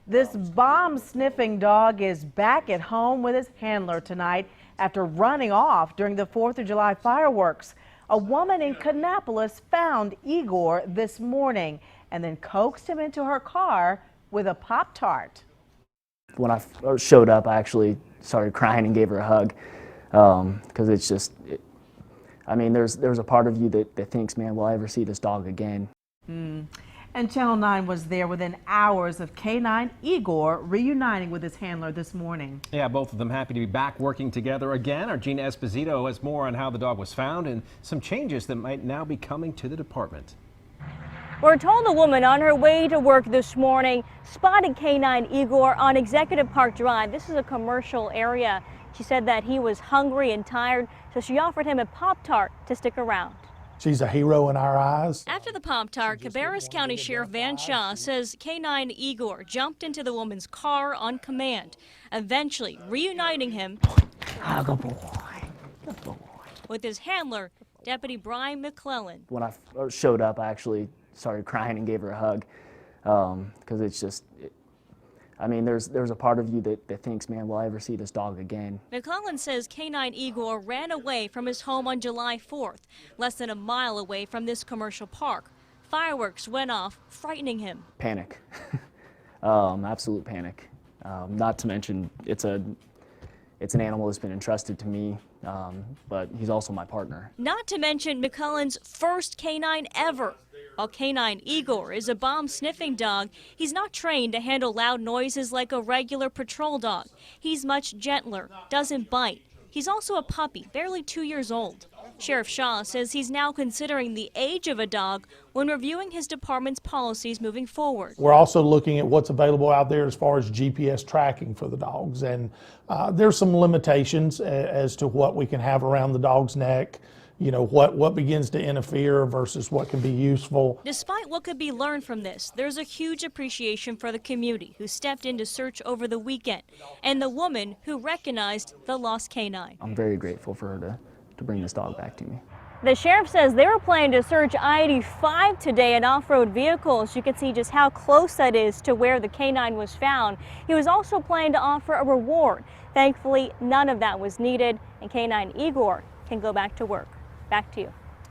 This bomb-sniffing dog is back at home with his handler tonight after running off during the 4th of July fireworks. A woman in Kannapolis found Igor this morning and then coaxed him into her car with a Pop-Tart. When I showed up, I actually started crying and gave her a hug because it's just, I mean, there's a part of you that thinks, man, will I ever see this dog again? And Channel 9 was there within hours of K-9 Igor reuniting with his handler this morning. Yeah, both of them happy to be back working together again. Our Gina Esposito has more on how the dog was found and some changes that might now be coming to the department. We're told a woman on her way to work this morning spotted K-9 Igor on Executive Park Drive. This is a commercial area. She said that he was hungry and tired, so she offered him a Pop-Tart to stick around. She's a hero in our eyes. After the Pop-Tart, Cabarrus County Sheriff Van Shaw says K-9 Igor jumped into the woman's car on command, eventually reuniting him Good boy. Good boy. with his handler, Deputy Brian McClellan. When I showed up, I actually started crying and gave her a hug because it's just, I mean, there's a part of you that thinks, man, will I ever see this dog again? McClellan says K-9 Igor ran away from his home on July 4th, less than a mile away from this commercial park. Fireworks went off, frightening him. Panic. Absolute panic. Not to mention, it's an animal that's been entrusted to me, but he's also my partner. Not to mention McClellan's first K-9 ever. While K-9 Igor is a bomb-sniffing dog, he's not trained to handle loud noises like a regular patrol dog. He's much gentler, doesn't bite. He's also a puppy, barely 2 years old. Sheriff Shaw says he's now considering the age of a dog when reviewing his department's policies moving forward. We're also looking at what's available out there as far as GPS tracking for the dogs, and there's some limitations as to what we can have around the dog's neck. You know, what begins to interfere versus what can be useful. Despite what could be learned from this, there's a huge appreciation for the community who stepped in to search over the weekend and the woman who recognized the lost K-9. I'm very grateful for her to bring this dog back to me. The sheriff says they were planning to search I-85 today in off-road vehicles. You can see just how close that is to where the K-9 was found. He was also planning to offer a reward. Thankfully, none of that was needed, and K-9 Igor can go back to work. Back to you.